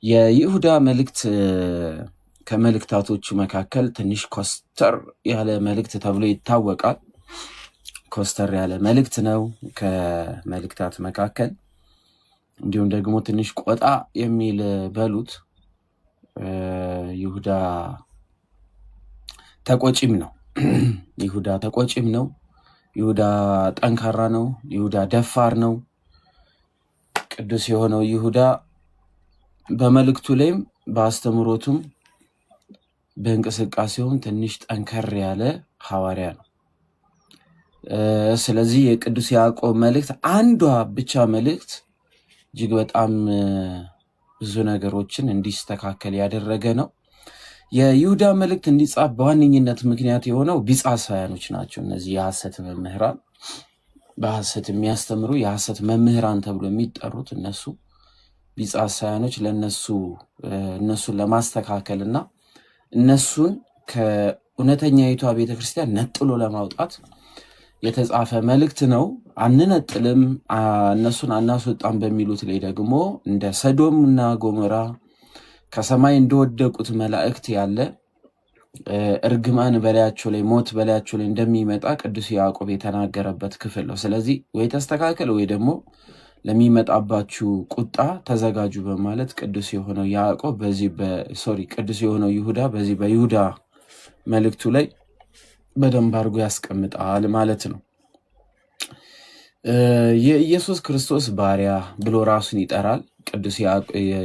የይሁዳ መልእክት ከመልእክታቶቹ መካከል ትንሽ ኮስተር ያለ መልእክት ተብሎ ይታወቃል። ኮስተር ያለ መልእክት ነው ከመልእክታት መካከል። እንዲሁም ደግሞ ትንሽ ቆጣ የሚል በሉት። ይሁዳ ተቆጪም ነው። ይሁዳ ተቆጪም ነው። ይሁዳ ጠንካራ ነው። ይሁዳ ደፋር ነው። ቅዱስ የሆነው ይሁዳ በመልእክቱ ላይም በአስተምሮቱም በእንቅስቃሴውም ትንሽ ጠንከር ያለ ሐዋርያ ነው። ስለዚህ የቅዱስ ያዕቆብ መልእክት አንዷ ብቻ መልእክት እጅግ በጣም ብዙ ነገሮችን እንዲስተካከል ያደረገ ነው። የይሁዳ መልእክት እንዲጻፍ በዋነኝነት ምክንያት የሆነው ቢጻሳያኖች ናቸው። እነዚህ የሐሰት መምህራን፣ በሐሰት የሚያስተምሩ የሐሰት መምህራን ተብሎ የሚጠሩት እነሱ ቢጻሳያኖች እነሱን ለማስተካከል እና እነሱን ከእውነተኛይቷ ቤተክርስቲያን ነጥሎ ለማውጣት የተጻፈ መልእክት ነው። አንነጥልም፣ እነሱን አናስወጣም በሚሉት ላይ ደግሞ እንደ ሰዶም እና ጎሞራ ከሰማይ እንደወደቁት መላእክት ያለ እርግማን በላያቸው ላይ ሞት በላያቸው ላይ እንደሚመጣ ቅዱስ ያዕቆብ የተናገረበት ክፍል ነው። ስለዚህ ወይ ተስተካከል ወይ ደግሞ ለሚመጣባችሁ ቁጣ ተዘጋጁ በማለት ቅዱስ የሆነው ይሁዳ በዚህ በይሁዳ መልእክቱ ላይ በደንብ አድርጎ ያስቀምጣል ማለት ነው። የኢየሱስ ክርስቶስ ባሪያ ብሎ ራሱን ይጠራል። ቅዱስ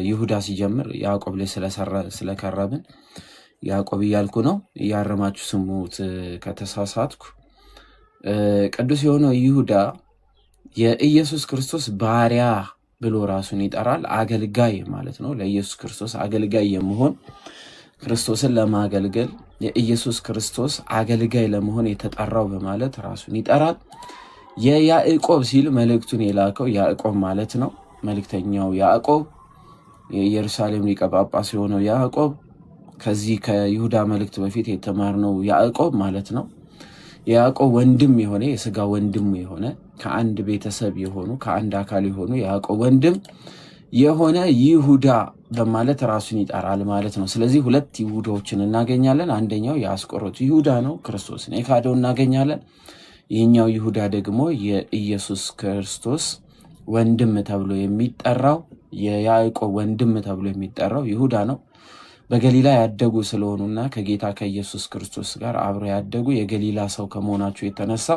ይሁዳ ሲጀምር ያዕቆብ ላይ ስለከረብን ያዕቆብ እያልኩ ነው፣ እያረማችሁ ስሙት ከተሳሳትኩ። ቅዱስ የሆነው ይሁዳ የኢየሱስ ክርስቶስ ባሪያ ብሎ ራሱን ይጠራል። አገልጋይ ማለት ነው። ለኢየሱስ ክርስቶስ አገልጋይ የመሆን ክርስቶስን ለማገልገል የኢየሱስ ክርስቶስ አገልጋይ ለመሆን የተጠራው በማለት ራሱን ይጠራል። የያዕቆብ ሲል መልእክቱን የላከው ያዕቆብ ማለት ነው። መልእክተኛው ያዕቆብ የኢየሩሳሌም ሊቀ ጳጳስ የሆነው ያዕቆብ፣ ከዚህ ከይሁዳ መልእክት በፊት የተማርነው ያዕቆብ ማለት ነው። የያዕቆብ ወንድም የሆነ የስጋ ወንድም የሆነ ከአንድ ቤተሰብ የሆኑ ከአንድ አካል የሆኑ ያዕቆብ ወንድም የሆነ ይሁዳ በማለት ራሱን ይጠራል ማለት ነው። ስለዚህ ሁለት ይሁዳዎችን እናገኛለን። አንደኛው የአስቆሮቱ ይሁዳ ነው፣ ክርስቶስን የካደው እናገኛለን። ይህኛው ይሁዳ ደግሞ የኢየሱስ ክርስቶስ ወንድም ተብሎ የሚጠራው የያዕቆብ ወንድም ተብሎ የሚጠራው ይሁዳ ነው። በገሊላ ያደጉ ስለሆኑና ከጌታ ከኢየሱስ ክርስቶስ ጋር አብረው ያደጉ የገሊላ ሰው ከመሆናቸው የተነሳ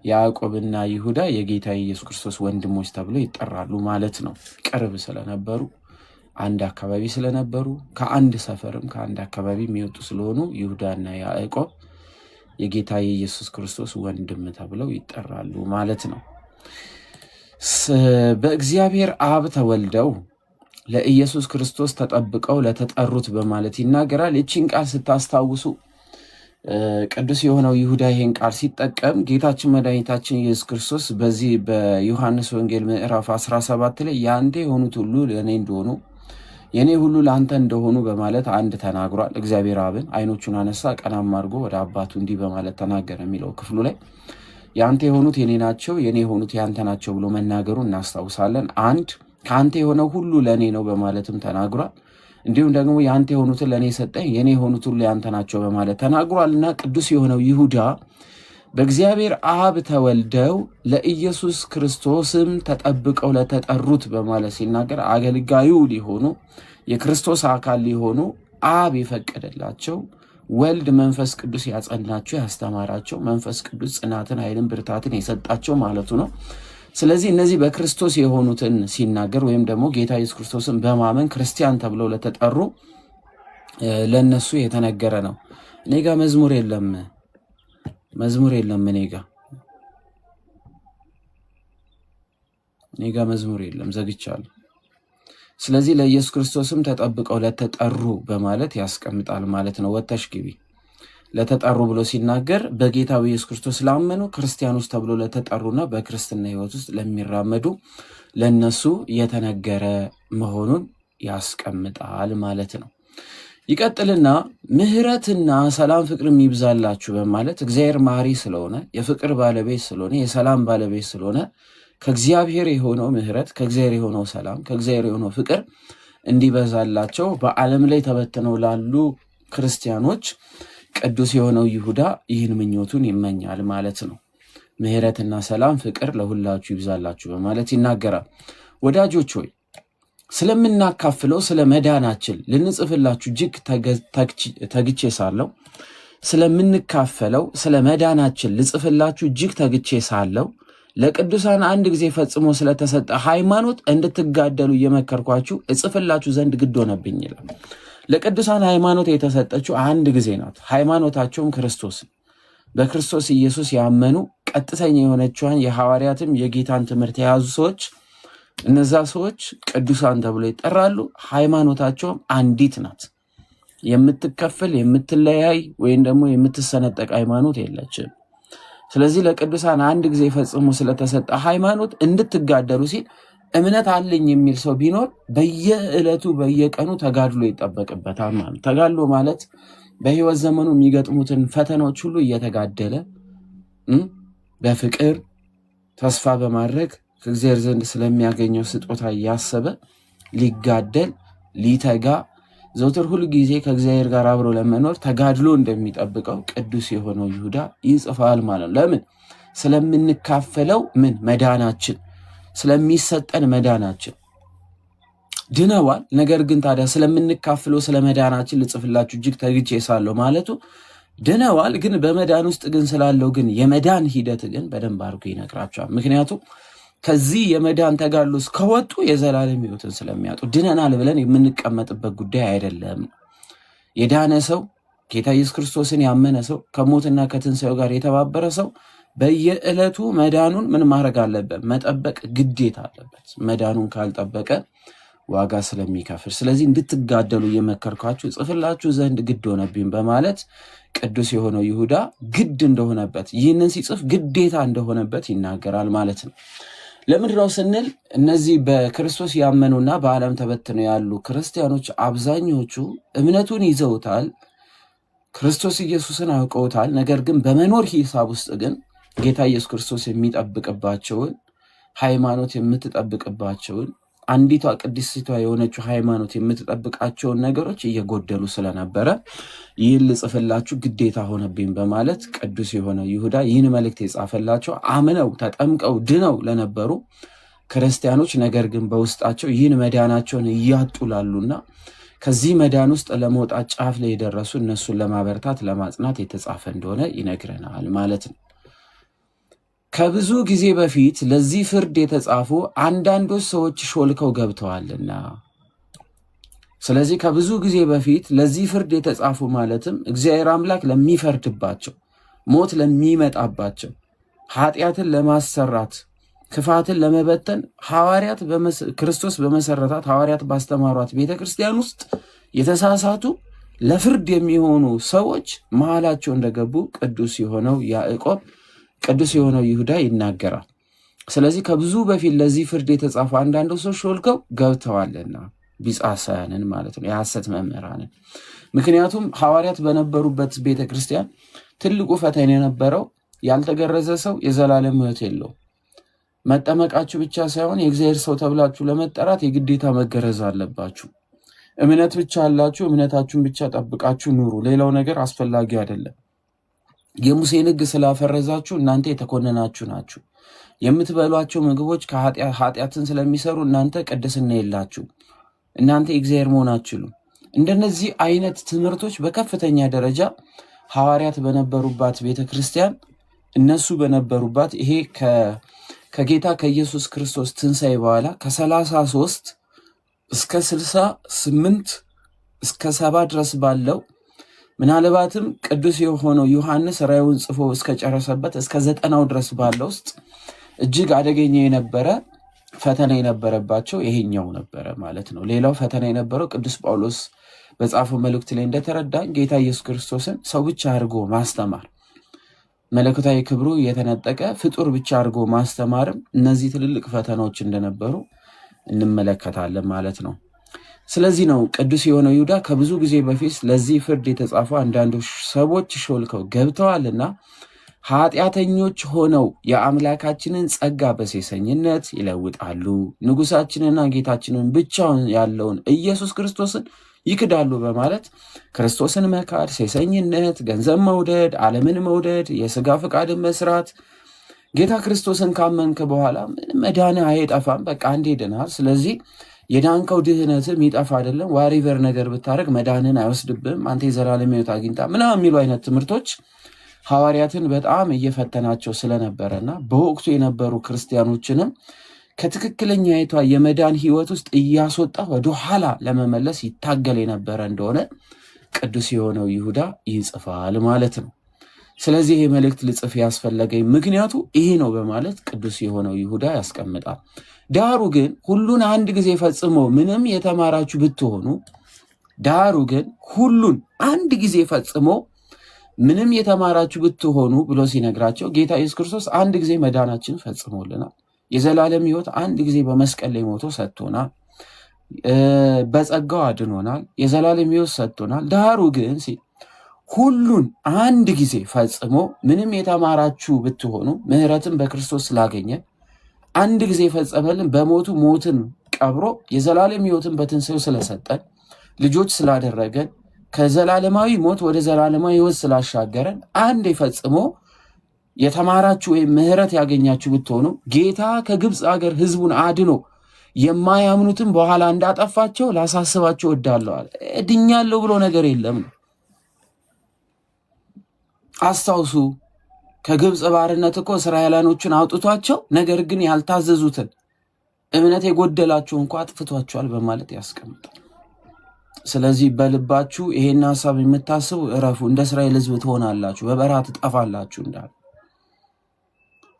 ያዕቆብና ይሁዳ የጌታ የኢየሱስ ክርስቶስ ወንድሞች ተብሎ ይጠራሉ ማለት ነው። ቅርብ ስለነበሩ፣ አንድ አካባቢ ስለነበሩ፣ ከአንድ ሰፈርም ከአንድ አካባቢ የሚወጡ ስለሆኑ ይሁዳና ያዕቆብ የጌታ የኢየሱስ ክርስቶስ ወንድም ተብለው ይጠራሉ ማለት ነው። በእግዚአብሔር አብ ተወልደው ለኢየሱስ ክርስቶስ ተጠብቀው ለተጠሩት በማለት ይናገራል። ይህችን ቃል ስታስታውሱ ቅዱስ የሆነው ይሁዳ ይህን ቃል ሲጠቀም ጌታችን መድኃኒታችን ኢየሱስ ክርስቶስ በዚህ በዮሐንስ ወንጌል ምዕራፍ 17 ላይ የአንተ የሆኑት ሁሉ ለእኔ እንደሆኑ የእኔ ሁሉ ለአንተ እንደሆኑ በማለት አንድ ተናግሯል። እግዚአብሔር አብን አይኖቹን አነሳ፣ ቀናም አድርጎ ወደ አባቱ እንዲህ በማለት ተናገረ የሚለው ክፍሉ ላይ የአንተ የሆኑት የኔ ናቸው፣ የኔ የሆኑት የአንተ ናቸው ብሎ መናገሩ እናስታውሳለን። አንድ ከአንተ የሆነው ሁሉ ለእኔ ነው በማለትም ተናግሯል። እንዲሁም ደግሞ የአንተ የሆኑትን ለእኔ ሰጠኝ፣ የኔ የሆኑት ሁሉ የአንተ ናቸው በማለት ተናግሯል። እና ቅዱስ የሆነው ይሁዳ በእግዚአብሔር አብ ተወልደው ለኢየሱስ ክርስቶስም ተጠብቀው ለተጠሩት በማለት ሲናገር አገልጋዩ ሊሆኑ የክርስቶስ አካል ሊሆኑ አብ የፈቀደላቸው ወልድ መንፈስ ቅዱስ ያጸናቸው ያስተማራቸው መንፈስ ቅዱስ ጽናትን፣ ኃይልን፣ ብርታትን የሰጣቸው ማለቱ ነው። ስለዚህ እነዚህ በክርስቶስ የሆኑትን ሲናገር ወይም ደግሞ ጌታ ኢየሱስ ክርስቶስን በማመን ክርስቲያን ተብለው ለተጠሩ ለነሱ የተነገረ ነው። እኔ ጋ መዝሙር የለም እኔ ጋ መዝሙር የለም፣ ዘግቻለሁ። ስለዚህ ለኢየሱስ ክርስቶስም ተጠብቀው ለተጠሩ በማለት ያስቀምጣል ማለት ነው። ወተሽ ግቢ ለተጠሩ ብሎ ሲናገር በጌታ በኢየሱስ ክርስቶስ ላመኑ ክርስቲያኖች ተብሎ ለተጠሩና በክርስትና ሕይወት ውስጥ ለሚራመዱ ለነሱ የተነገረ መሆኑን ያስቀምጣል ማለት ነው። ይቀጥልና ምሕረትና ሰላም ፍቅርም ይብዛላችሁ በማለት እግዚአብሔር መሐሪ ስለሆነ የፍቅር ባለቤት ስለሆነ የሰላም ባለቤት ስለሆነ ከእግዚአብሔር የሆነው ምሕረት ከእግዚአብሔር የሆነው ሰላም ከእግዚአብሔር የሆነው ፍቅር እንዲበዛላቸው በዓለም ላይ ተበትነው ላሉ ክርስቲያኖች ቅዱስ የሆነው ይሁዳ ይህን ምኞቱን ይመኛል ማለት ነው። ምሕረትና ሰላም ፍቅር ለሁላችሁ ይብዛላችሁ በማለት ይናገራል። ወዳጆች ሆይ ስለምናካፍለው ስለ መዳናችን ልንጽፍላችሁ እጅግ ተግቼ ሳለሁ ስለምንካፈለው ስለ መዳናችን ልጽፍላችሁ እጅግ ተግቼ ሳለሁ ለቅዱሳን አንድ ጊዜ ፈጽሞ ስለተሰጠ ሃይማኖት እንድትጋደሉ እየመከርኳችሁ እጽፍላችሁ ዘንድ ግድ ሆነብኝ ይላል። ለቅዱሳን ሃይማኖት የተሰጠችው አንድ ጊዜ ናት። ሃይማኖታቸውም ክርስቶስ፣ በክርስቶስ ኢየሱስ ያመኑ ቀጥተኛ የሆነችዋን የሐዋርያትም የጌታን ትምህርት የያዙ ሰዎች፣ እነዛ ሰዎች ቅዱሳን ተብሎ ይጠራሉ። ሃይማኖታቸውም አንዲት ናት። የምትከፈል የምትለያይ ወይም ደግሞ የምትሰነጠቅ ሃይማኖት የለችም። ስለዚህ ለቅዱሳን አንድ ጊዜ ፈጽሞ ስለተሰጠ ሃይማኖት እንድትጋደሉ ሲል እምነት አለኝ የሚል ሰው ቢኖር በየዕለቱ በየቀኑ ተጋድሎ ይጠበቅበታል ማለት። ተጋድሎ ማለት በህይወት ዘመኑ የሚገጥሙትን ፈተናዎች ሁሉ እየተጋደለ በፍቅር ተስፋ በማድረግ ከእግዚአብሔር ዘንድ ስለሚያገኘው ስጦታ እያሰበ ሊጋደል ሊተጋ ዘውትር ሁሉ ጊዜ ከእግዚአብሔር ጋር አብሮ ለመኖር ተጋድሎ እንደሚጠብቀው ቅዱስ የሆነው ይሁዳ ይጽፋል ማለት ነው። ለምን? ስለምንካፈለው መዳናችን፣ ስለሚሰጠን መዳናችን ድነዋል። ነገር ግን ታዲያ ስለምንካፈለው ስለ መዳናችን ልጽፍላችሁ እጅግ ተግቼ ሳለሁ ማለቱ ድነዋል፣ ግን በመዳን ውስጥ ግን ስላለው ግን የመዳን ሂደት ግን በደንብ አድርጎ ይነግራቸዋል። ምክንያቱም ከዚህ የመዳን ተጋድሎ ከወጡ የዘላለም ሕይወትን ስለሚያጡ ድነናል ብለን የምንቀመጥበት ጉዳይ አይደለም። የዳነ ሰው ጌታ ኢየሱስ ክርስቶስን ያመነ ሰው ከሞትና ከትንሣኤው ጋር የተባበረ ሰው በየዕለቱ መዳኑን ምን ማድረግ አለበት? መጠበቅ ግዴታ አለበት። መዳኑን ካልጠበቀ ዋጋ ስለሚከፍል፣ ስለዚህ እንድትጋደሉ እየመከርኳችሁ ጽፍላችሁ ዘንድ ግድ ሆነብኝ በማለት ቅዱስ የሆነው ይሁዳ ግድ እንደሆነበት ይህንን ሲጽፍ ግዴታ እንደሆነበት ይናገራል ማለት ነው። ለምንድነው ስንል እነዚህ በክርስቶስ ያመኑና በዓለም ተበትነው ያሉ ክርስቲያኖች አብዛኞቹ እምነቱን ይዘውታል፣ ክርስቶስ ኢየሱስን አውቀውታል። ነገር ግን በመኖር ሂሳብ ውስጥ ግን ጌታ ኢየሱስ ክርስቶስ የሚጠብቅባቸውን ሃይማኖት የምትጠብቅባቸውን አንዲቷ ቅድስቷ የሆነችው ሃይማኖት የምትጠብቃቸውን ነገሮች እየጎደሉ ስለነበረ ይህን ልጽፍላችሁ ግዴታ ሆነብኝ በማለት ቅዱስ የሆነ ይሁዳ ይህን መልእክት የጻፈላቸው አምነው ተጠምቀው ድነው ለነበሩ ክርስቲያኖች፣ ነገር ግን በውስጣቸው ይህን መዳናቸውን እያጡላሉና ከዚህ መዳን ውስጥ ለመውጣት ጫፍ ላይ የደረሱ እነሱን ለማበርታት ለማጽናት የተጻፈ እንደሆነ ይነግረናል ማለት ነው። ከብዙ ጊዜ በፊት ለዚህ ፍርድ የተጻፉ አንዳንዶች ሰዎች ሾልከው ገብተዋልና፣ ስለዚህ ከብዙ ጊዜ በፊት ለዚህ ፍርድ የተጻፉ ማለትም እግዚአብሔር አምላክ ለሚፈርድባቸው፣ ሞት ለሚመጣባቸው፣ ኃጢአትን ለማሰራት፣ ክፋትን ለመበተን ሐዋርያት ክርስቶስ በመሰረታት ሐዋርያት ባስተማሯት ቤተክርስቲያን ውስጥ የተሳሳቱ ለፍርድ የሚሆኑ ሰዎች መሃላቸው እንደገቡ ቅዱስ የሆነው ያዕቆብ ቅዱስ የሆነው ይሁዳ ይናገራል። ስለዚህ ከብዙ በፊት ለዚህ ፍርድ የተጻፉ አንዳንድ ሰዎች ሾልከው ገብተዋልና ቢጻሳያንን ማለት ነው፣ የሐሰት መምህራንን። ምክንያቱም ሐዋርያት በነበሩበት ቤተክርስቲያን ትልቁ ፈተና የነበረው ያልተገረዘ ሰው የዘላለም ሕይወት የለው። መጠመቃችሁ ብቻ ሳይሆን የእግዚአብሔር ሰው ተብላችሁ ለመጠራት የግዴታ መገረዝ አለባችሁ። እምነት ብቻ አላችሁ፣ እምነታችሁን ብቻ ጠብቃችሁ ኑሩ፣ ሌላው ነገር አስፈላጊ አይደለም። የሙሴን ሕግ ስላፈረዛችሁ እናንተ የተኮነናችሁ ናችሁ። የምትበሏቸው ምግቦች ኃጢአትን ስለሚሰሩ እናንተ ቅድስና የላችሁ፣ እናንተ የእግዚአብሔር መሆን አትችሉም። እንደነዚህ አይነት ትምህርቶች በከፍተኛ ደረጃ ሐዋርያት በነበሩባት ቤተክርስቲያን እነሱ በነበሩባት ይሄ ከጌታ ከኢየሱስ ክርስቶስ ትንሣኤ በኋላ ከ33 እስከ 68 እስከ 70 ድረስ ባለው ምናልባትም ቅዱስ የሆነው ዮሐንስ ራእዩን ጽፎ እስከጨረሰበት እስከ 90 ድረስ ባለው ውስጥ እጅግ አደገኛ የነበረ ፈተና የነበረባቸው ይሄኛው ነበረ ማለት ነው። ሌላው ፈተና የነበረው ቅዱስ ጳውሎስ በጻፈው መልእክት ላይ እንደተረዳን ጌታ ኢየሱስ ክርስቶስን ሰው ብቻ አድርጎ ማስተማር፣ መለኮታዊ ክብሩ የተነጠቀ ፍጡር ብቻ አድርጎ ማስተማርም እነዚህ ትልልቅ ፈተናዎች እንደነበሩ እንመለከታለን ማለት ነው። ስለዚህ ነው ቅዱስ የሆነው ይሁዳ ከብዙ ጊዜ በፊት ለዚህ ፍርድ የተጻፉ አንዳንዶች ሰዎች ሾልከው ገብተዋልና ኃጢአተኞች ሆነው የአምላካችንን ጸጋ በሴሰኝነት ይለውጣሉ፣ ንጉሳችንና ጌታችንን ብቻውን ያለውን ኢየሱስ ክርስቶስን ይክዳሉ በማለት ክርስቶስን መካድ፣ ሴሰኝነት፣ ገንዘብ መውደድ፣ ዓለምን መውደድ፣ የሥጋ ፈቃድን መስራት። ጌታ ክርስቶስን ካመንክ በኋላ ምንም መዳንህ አይጠፋም። በቃ አንዴ ድነሃል። ስለዚህ የዳንከው ድህነት የሚጠፋ አይደለም። ዋሪቨር ነገር ብታደርግ መዳንን አይወስድብም። አንተ የዘላለም ሕይወት አግኝታ ምናምን የሚሉ አይነት ትምህርቶች ሐዋርያትን በጣም እየፈተናቸው ስለነበረና በወቅቱ የነበሩ ክርስቲያኖችንም ከትክክለኛይቷ የመዳን ሕይወት ውስጥ እያስወጣ ወደ ኋላ ለመመለስ ይታገል የነበረ እንደሆነ ቅዱስ የሆነው ይሁዳ ይጽፋል ማለት ነው። ስለዚህ ይህ መልእክት ልጽፍ ያስፈለገኝ ምክንያቱ ይሄ ነው በማለት ቅዱስ የሆነው ይሁዳ ያስቀምጣል። ዳሩ ግን ሁሉን አንድ ጊዜ ፈጽሞ ምንም የተማራችሁ ብትሆኑ፣ ዳሩ ግን ሁሉን አንድ ጊዜ ፈጽሞ ምንም የተማራችሁ ብትሆኑ ብሎ ሲነግራቸው ጌታ ኢየሱስ ክርስቶስ አንድ ጊዜ መዳናችን ፈጽሞልናል። የዘላለም ሕይወት አንድ ጊዜ በመስቀል ላይ ሞቶ ሰጥቶናል። በጸጋው አድኖናል። የዘላለም ሕይወት ሰጥቶናል። ዳሩ ግን ሁሉን አንድ ጊዜ ፈጽሞ ምንም የተማራችሁ ብትሆኑ ምሕረትን በክርስቶስ ስላገኘን አንድ ጊዜ ፈጸመልን። በሞቱ ሞትን ቀብሮ የዘላለም ሕይወትን በትንሣኤው ስለሰጠን ልጆች ስላደረገን ከዘላለማዊ ሞት ወደ ዘላለማዊ ሕይወት ስላሻገረን አንድ ፈጽሞ የተማራችሁ ወይም ምሕረት ያገኛችሁ ብትሆኑ ጌታ ከግብፅ ሀገር ሕዝቡን አድኖ የማያምኑትን በኋላ እንዳጠፋቸው ላሳስባቸው እወዳለሁ። ድኛለሁ ብሎ ነገር የለም። አስታውሱ፣ ከግብፅ ባርነት እኮ እስራኤላኖችን አውጥቷቸው፣ ነገር ግን ያልታዘዙትን እምነት የጎደላቸው እንኳ አጥፍቷቸዋል በማለት ያስቀምጣል። ስለዚህ በልባችሁ ይሄን ሐሳብ የምታስቡ እረፉ፣ እንደ እስራኤል ሕዝብ ትሆናላችሁ፣ በበረሃ ትጠፋላችሁ እንዳለ።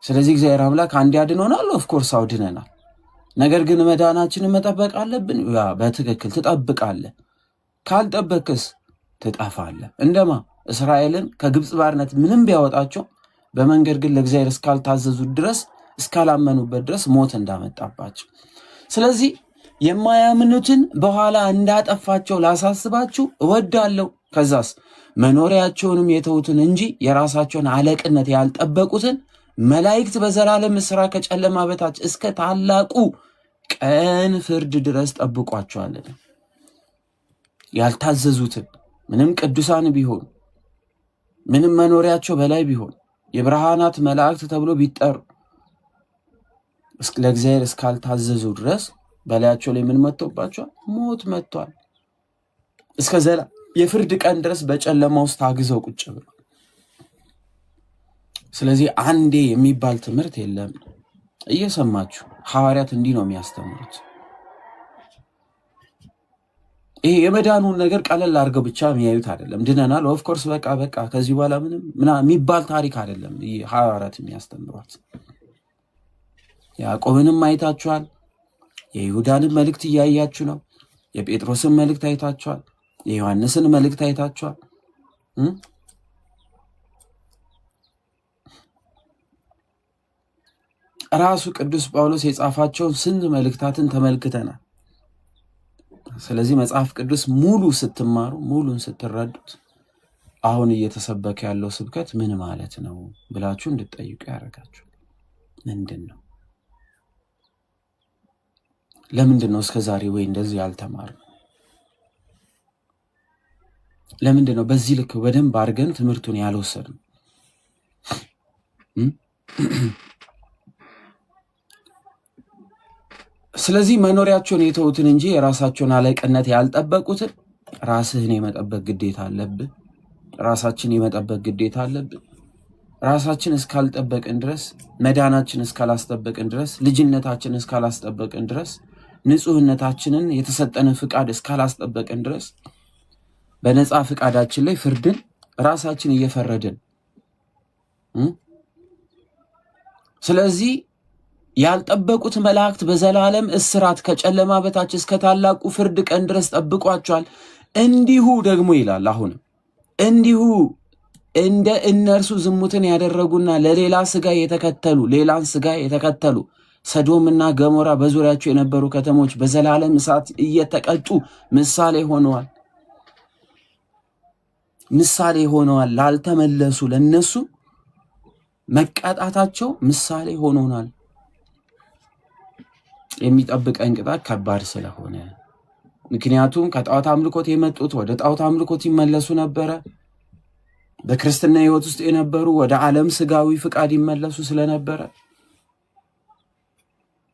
ስለዚህ እግዚአብሔር አምላክ አንድ ያድኖናል። ኦፍኮርስ አውድነናል። ነገር ግን መዳናችንን መጠበቅ አለብን። በትክክል ትጠብቃለህ። ካልጠበቅስ ትጠፋለህ። እንደማ እስራኤልን ከግብፅ ባርነት ምንም ቢያወጣቸው በመንገድ ግን ለእግዚአብሔር እስካልታዘዙ ድረስ እስካላመኑበት ድረስ ሞት እንዳመጣባቸው። ስለዚህ የማያምኑትን በኋላ እንዳጠፋቸው ላሳስባችሁ እወዳለሁ። ከዛስ መኖሪያቸውንም የተዉትን እንጂ የራሳቸውን አለቅነት ያልጠበቁትን መላእክት በዘላለም እስራ ከጨለማ በታች እስከ ታላቁ ቀን ፍርድ ድረስ ጠብቋቸዋለን። ያልታዘዙትን ምንም ቅዱሳን ቢሆን ምንም መኖሪያቸው በላይ ቢሆን የብርሃናት መላእክት ተብሎ ቢጠሩ ለእግዚአብሔር እስካልታዘዙ ድረስ በላያቸው ላይ ምን መጥቶባቸዋል? ሞት መጥቷል። እስከ የፍርድ ቀን ድረስ በጨለማ ውስጥ ታግዘው ቁጭ ብለው። ስለዚህ አንዴ የሚባል ትምህርት የለም። እየሰማችሁ ሐዋርያት እንዲህ ነው የሚያስተምሩት። ይሄ የመዳኑን ነገር ቀለል አድርገው ብቻ የሚያዩት አይደለም። ድነናል፣ ኦፍኮርስ በቃ ከዚህ በኋላ ምንም የሚባል ታሪክ አይደለም። ይሄ ሐዋርያት የሚያስተምሯት ያዕቆብንም አይታችኋል። የይሁዳንን መልእክት እያያችሁ ነው። የጴጥሮስን መልእክት አይታችኋል። የዮሐንስን መልእክት አይታችኋል። ራሱ ቅዱስ ጳውሎስ የጻፋቸውን ስንት መልእክታትን ተመልክተናል። ስለዚህ መጽሐፍ ቅዱስ ሙሉ ስትማሩ፣ ሙሉን ስትረዱት አሁን እየተሰበከ ያለው ስብከት ምን ማለት ነው ብላችሁ እንድትጠይቁ ያደርጋችሁ። ምንድን ነው? ለምንድን ነው እስከዛሬ ወይ እንደዚህ ያልተማርነው? ለምንድን ነው በዚህ ልክ በደንብ አድርገን ትምህርቱን ያልወሰድነው? ስለዚህ መኖሪያቸውን የተዉትን እንጂ የራሳቸውን አለቅነት ያልጠበቁትን ራስህን የመጠበቅ ግዴታ አለብን። ራሳችን የመጠበቅ ግዴታ አለብን። ራሳችን እስካልጠበቅን ድረስ፣ መዳናችን እስካላስጠበቅን ድረስ፣ ልጅነታችን እስካላስጠበቅን ድረስ፣ ንጹህነታችንን የተሰጠንን ፍቃድ እስካላስጠበቅን ድረስ በነፃ ፍቃዳችን ላይ ፍርድን ራሳችን እየፈረድን ስለዚህ ያልጠበቁት መላእክት በዘላለም እስራት ከጨለማ በታች እስከ ታላቁ ፍርድ ቀን ድረስ ጠብቋቸዋል። እንዲሁ ደግሞ ይላል አሁንም እንዲሁ እንደ እነርሱ ዝሙትን ያደረጉና ለሌላ ስጋ የተከተሉ ሌላን ስጋ የተከተሉ ሰዶምና ገሞራ በዙሪያቸው የነበሩ ከተሞች በዘላለም እሳት እየተቀጡ ምሳሌ ሆነዋል ላልተመለሱ ለነሱ መቀጣታቸው ምሳሌ ሆኖናል። የሚጠብቀን ቅጣት ከባድ ስለሆነ ምክንያቱም ከጣዖት አምልኮት የመጡት ወደ ጣዖት አምልኮት ይመለሱ ነበረ። በክርስትና ሕይወት ውስጥ የነበሩ ወደ ዓለም ስጋዊ ፍቃድ ይመለሱ ስለነበረ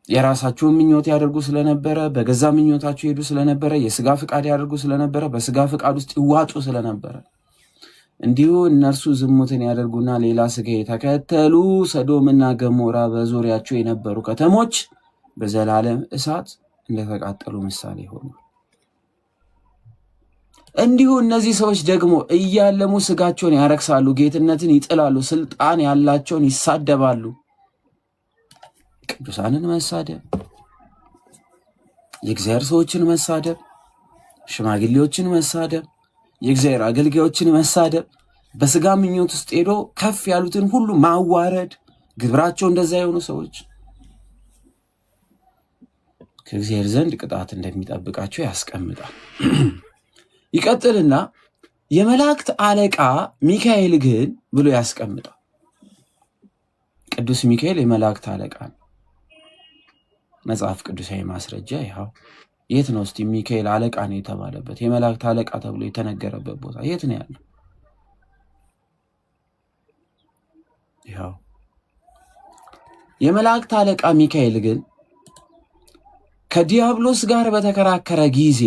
የራሳቸውን ምኞት ያደርጉ ስለነበረ በገዛ ምኞታቸው ሄዱ ስለነበረ የስጋ ፍቃድ ያደርጉ ስለነበረ በስጋ ፍቃድ ውስጥ ይዋጡ ስለነበረ እንዲሁ እነርሱ ዝሙትን ያደርጉና ሌላ ስጋ የተከተሉ ሰዶምና ገሞራ በዙሪያቸው የነበሩ ከተሞች በዘላለም እሳት እንደተቃጠሉ ምሳሌ ሆኑ። እንዲሁ እነዚህ ሰዎች ደግሞ እያለሙ ስጋቸውን ያረክሳሉ፣ ጌትነትን ይጥላሉ፣ ስልጣን ያላቸውን ይሳደባሉ። ቅዱሳንን መሳደብ፣ የእግዚአብሔር ሰዎችን መሳደብ፣ ሽማግሌዎችን መሳደብ፣ የእግዚአብሔር አገልጋዮችን መሳደብ፣ በስጋ ምኞት ውስጥ ሄዶ ከፍ ያሉትን ሁሉ ማዋረድ፣ ግብራቸው እንደዛ የሆኑ ሰዎች ከእግዚአብሔር ዘንድ ቅጣት እንደሚጠብቃቸው ያስቀምጣል። ይቀጥልና የመላእክት አለቃ ሚካኤል ግን ብሎ ያስቀምጣል። ቅዱስ ሚካኤል የመላእክት አለቃ ነው። መጽሐፍ ቅዱሳዊ ማስረጃ ይኸው። የት ነው እስቲ ሚካኤል አለቃ ነው የተባለበት የመላእክት አለቃ ተብሎ የተነገረበት ቦታ የት ነው ያለው? ይኸው። የመላእክት አለቃ ሚካኤል ግን ከዲያብሎስ ጋር በተከራከረ ጊዜ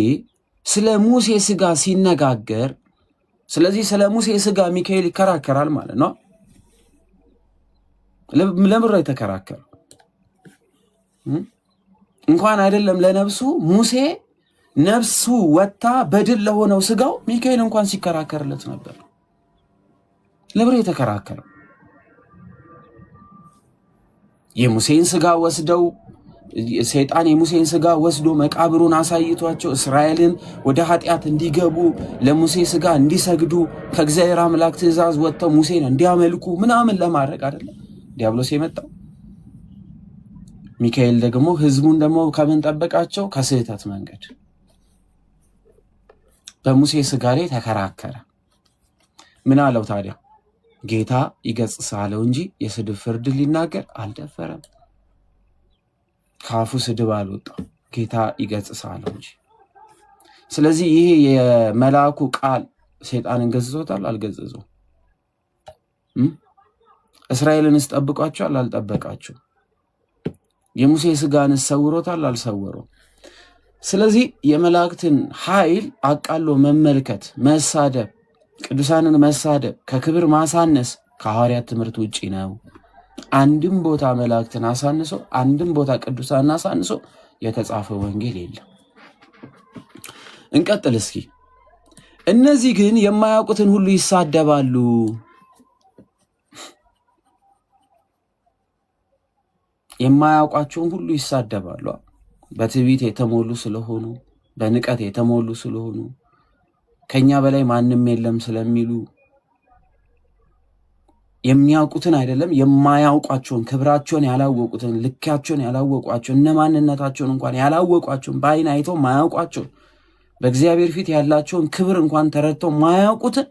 ስለ ሙሴ ስጋ ሲነጋገር፣ ስለዚህ ስለ ሙሴ ስጋ ሚካኤል ይከራከራል ማለት ነው። ለምሮ የተከራከረ እንኳን አይደለም ለነፍሱ ሙሴ ነፍሱ ወጣ በድል ለሆነው ስጋው ሚካኤል እንኳን ሲከራከርለት ነበር። ለምሮ የተከራከረ የሙሴን ስጋ ወስደው ሰይጣን የሙሴን ስጋ ወስዶ መቃብሩን አሳይቷቸው እስራኤልን ወደ ኃጢአት እንዲገቡ ለሙሴ ስጋ እንዲሰግዱ ከእግዚአብሔር አምላክ ትእዛዝ ወጥተው ሙሴን እንዲያመልኩ ምናምን ለማድረግ አይደለም ዲያብሎስ የመጣው። ሚካኤል ደግሞ ህዝቡን ደግሞ ከምን ጠበቃቸው? ከስህተት መንገድ። በሙሴ ስጋ ላይ ተከራከረ። ምን አለው ታዲያ? ጌታ ይገሥጽህ አለው እንጂ የስድብ ፍርድ ሊናገር አልደፈረም። ካፉ ስድብ አልወጣም። ጌታ ይገሥጽህ አለው እንጂ። ስለዚህ ይሄ የመልአኩ ቃል ሰይጣንን ገሥጾታል? አልገሠጸው? እስራኤልንስ ጠብቋቸዋል? አልጠበቃቸው? የሙሴ ስጋንስ ሰውሮታል? አልሰወረው? ስለዚህ የመላእክትን ኃይል አቃሎ መመልከት፣ መሳደብ፣ ቅዱሳንን መሳደብ፣ ከክብር ማሳነስ ከሐዋርያት ትምህርት ውጪ ነው። አንድም ቦታ መላእክትን አሳንሶ አንድም ቦታ ቅዱሳንን አሳንሶ የተጻፈ ወንጌል የለም። እንቀጥል እስኪ። እነዚህ ግን የማያውቁትን ሁሉ ይሳደባሉ። የማያውቋቸውን ሁሉ ይሳደባሉ። በትዕቢት የተሞሉ ስለሆኑ፣ በንቀት የተሞሉ ስለሆኑ፣ ከኛ በላይ ማንም የለም ስለሚሉ የሚያውቁትን አይደለም የማያውቋቸውን፣ ክብራቸውን ያላወቁትን፣ ልካቸውን ያላወቋቸውን፣ እነማንነታቸውን እንኳን ያላወቋቸውን፣ በዓይን አይተው ማያውቋቸውን፣ በእግዚአብሔር ፊት ያላቸውን ክብር እንኳን ተረድተው ማያውቁትን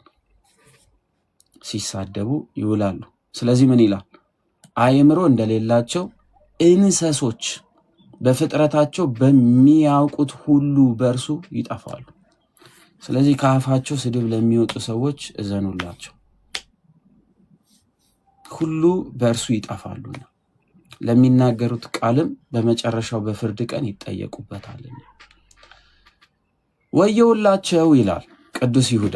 ሲሳደቡ ይውላሉ። ስለዚህ ምን ይላል? አእምሮ እንደሌላቸው እንስሶች በፍጥረታቸው በሚያውቁት ሁሉ በእርሱ ይጠፋሉ። ስለዚህ ከአፋቸው ስድብ ለሚወጡ ሰዎች እዘኑላቸው፣ ሁሉ በእርሱ ይጠፋሉና ለሚናገሩት ቃልም በመጨረሻው በፍርድ ቀን ይጠየቁበታልና። ወየውላቸው ይላል ቅዱስ ይሁዳ።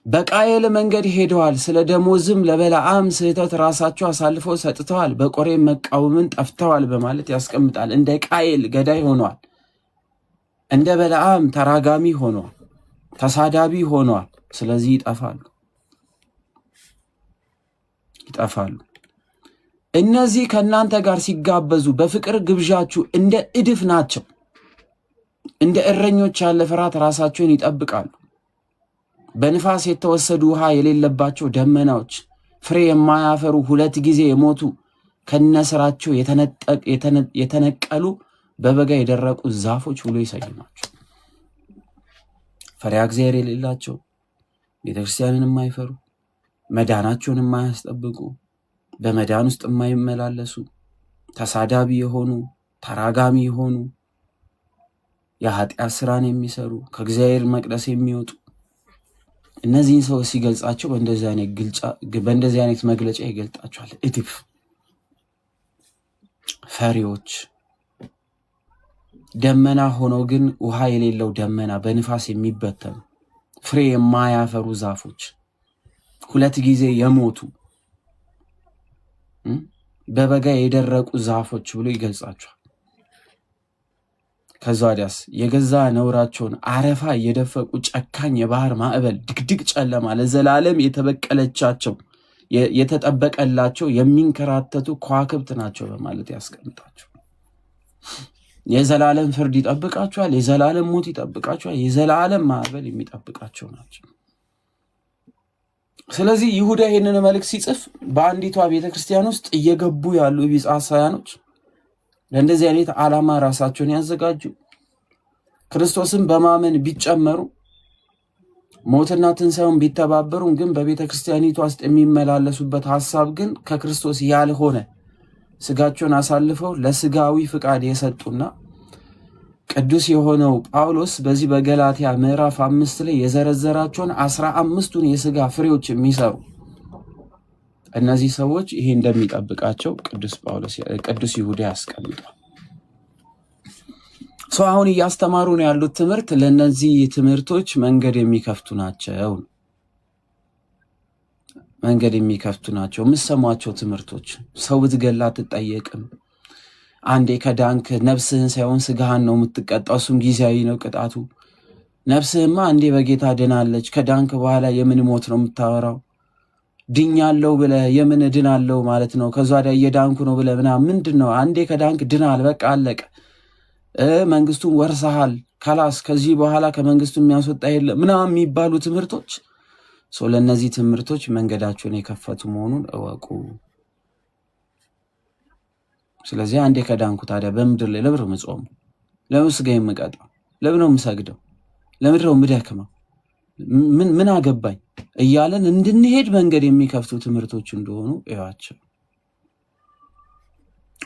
በቃየል መንገድ ሄደዋል፣ ስለ ደሞዝም ለበለዓም ስህተት ራሳቸው አሳልፈው ሰጥተዋል፣ በቆሬም መቃወምን ጠፍተዋል በማለት ያስቀምጣል። እንደ ቃየል ገዳይ ሆኗል፣ እንደ በለዓም ተራጋሚ ሆኗል፣ ተሳዳቢ ሆኗል። ስለዚህ ይጠፋሉ። እነዚህ ከእናንተ ጋር ሲጋበዙ በፍቅር ግብዣችሁ እንደ እድፍ ናቸው። እንደ እረኞች ያለ ፍርሃት ራሳቸውን ይጠብቃሉ። በንፋስ የተወሰዱ ውሃ የሌለባቸው ደመናዎች፣ ፍሬ የማያፈሩ 2 ጊዜ የሞቱ ከነስራቸው የተነቀሉ በበጋ የደረቁ ዛፎች ብሎ ይሰይማቸው። ፈሪሃ እግዚአብሔር የሌላቸው፣ ቤተክርስቲያንን የማይፈሩ፣ መዳናቸውን የማያስጠብቁ፣ በመዳን ውስጥ የማይመላለሱ ተሳዳቢ የሆኑ ተራጋሚ የሆኑ የኃጢአት ስራን የሚሰሩ ከእግዚአብሔር መቅደስ የሚወጡ እነዚህን ሰዎች ሲገልጻቸው በእንደዚህ አይነት መግለጫ ይገልጣቸዋል። እድፍ ፈሪዎች፣ ደመና ሆነው ግን ውሃ የሌለው ደመና፣ በንፋስ የሚበተኑ ፍሬ የማያፈሩ ዛፎች፣ 2 ጊዜ የሞቱ በበጋ የደረቁ ዛፎች ብሎ ይገልጻቸዋል። ከዛ ወዲያስ የገዛ ነውራቸውን አረፋ የደፈቁ ጨካኝ የባህር ማዕበል፣ ድቅድቅ ጨለማ ለዘላለም የተበቀለቻቸው የተጠበቀላቸው የሚንከራተቱ ከዋክብት ናቸው በማለት ያስቀምጣቸው። የዘላለም ፍርድ ይጠብቃቸዋል፣ የዘላለም ሞት ይጠብቃቸዋል፣ የዘላለም ማዕበል የሚጠብቃቸው ናቸው። ስለዚህ ይሁዳ ይህንን መልእክት ሲጽፍ በአንዲቷ ቤተክርስቲያን ውስጥ እየገቡ ያሉ ቢጽ ሐሳያኖች ለእንደዚህ አይነት ዓላማ ራሳቸውን ያዘጋጁ ክርስቶስን በማመን ቢጨመሩ ሞትና ትንሣኤውን ቢተባበሩም ግን በቤተ ክርስቲያኒቷ ውስጥ የሚመላለሱበት ሐሳብ ግን ከክርስቶስ ያልሆነ ስጋቸውን አሳልፈው ለስጋዊ ፍቃድ የሰጡና ቅዱስ የሆነው ጳውሎስ በዚህ በገላትያ ምዕራፍ 5 ላይ የዘረዘራቸውን 15ቱን የስጋ ፍሬዎች የሚሰሩ እነዚህ ሰዎች ይሄ እንደሚጠብቃቸው ቅዱስ ይሁዳ ያስቀምጣል። አሁን እያስተማሩ ነው ያሉት ትምህርት ለነዚህ ትምህርቶች መንገድ የሚከፍቱ ናቸው። መንገድ የሚከፍቱ ናቸው። የምትሰሟቸው ትምህርቶች ሰው ብትገላ አትጠየቅም፣ አንዴ ከዳንክ ነፍስህን ሳይሆን ስጋህን ነው የምትቀጣው፣ እሱም ጊዜያዊ ነው ቅጣቱ። ነፍስህማ አንዴ በጌታ ድናለች፣ ከዳንክ በኋላ የምን ሞት ነው የምታወራው? ድኛለው ብለህ የምን ድናለው ማለት ነው? ከዛ ወዲያ እየዳንኩ ነው ብለህ ምናምን ምንድን ነው? አንዴ ከዳንክ ድናል፣ በቃ አለቀ። መንግስቱን ወርሰሃል፣ ካላስ ከዚህ በኋላ ከመንግስቱ የሚያስወጣ የለ ምናምን የሚባሉ ትምህርቶች ለእነዚህ ትምህርቶች መንገዳቸውን የከፈቱ መሆኑን እወቁ። ስለዚህ አንዴ ከዳንኩ ታዲያ በምድር ላይ ለብር ምጾሙ፣ ለምን ስጋ የምቀጣው፣ ለምን ነው የምሰግደው፣ ለምድር ነው የምደክመው፣ ምን አገባኝ እያለን እንድንሄድ መንገድ የሚከፍቱ ትምህርቶች እንደሆኑ እያቸው።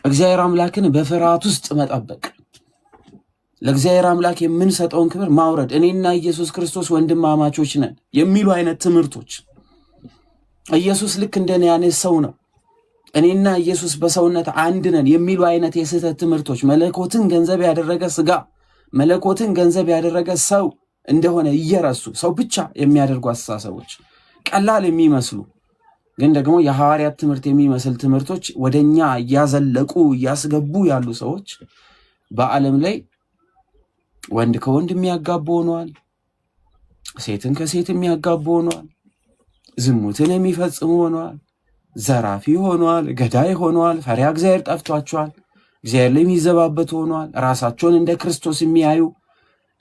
እግዚአብሔር አምላክን በፍርሃት ውስጥ መጠበቅ፣ ለእግዚአብሔር አምላክ የምንሰጠውን ክብር ማውረድ፣ እኔና ኢየሱስ ክርስቶስ ወንድማማቾች ነን የሚሉ አይነት ትምህርቶች፣ ኢየሱስ ልክ እንደኔ ያኔ ሰው ነው፣ እኔና ኢየሱስ በሰውነት አንድ ነን የሚሉ አይነት የስህተት ትምህርቶች፣ መለኮትን ገንዘብ ያደረገ ስጋ፣ መለኮትን ገንዘብ ያደረገ ሰው እንደሆነ እየረሱ ሰው ብቻ የሚያደርጉ አስተሳሰቦች፣ ቀላል የሚመስሉ ግን ደግሞ የሐዋርያት ትምህርት የሚመስል ትምህርቶች ወደኛ እያዘለቁ እያስገቡ ያሉ ሰዎች በዓለም ላይ ወንድ ከወንድ የሚያጋቡ ሆነዋል። ሴትን ከሴት የሚያጋቡ ሆነዋል። ዝሙትን የሚፈጽሙ ሆነዋል። ዘራፊ ሆነዋል። ገዳይ ሆነዋል። ፈሪሃ እግዚአብሔር ጠፍቷቸዋል። እግዚአብሔር ላይ የሚዘባበቱ ሆነዋል። ራሳቸውን እንደ ክርስቶስ የሚያዩ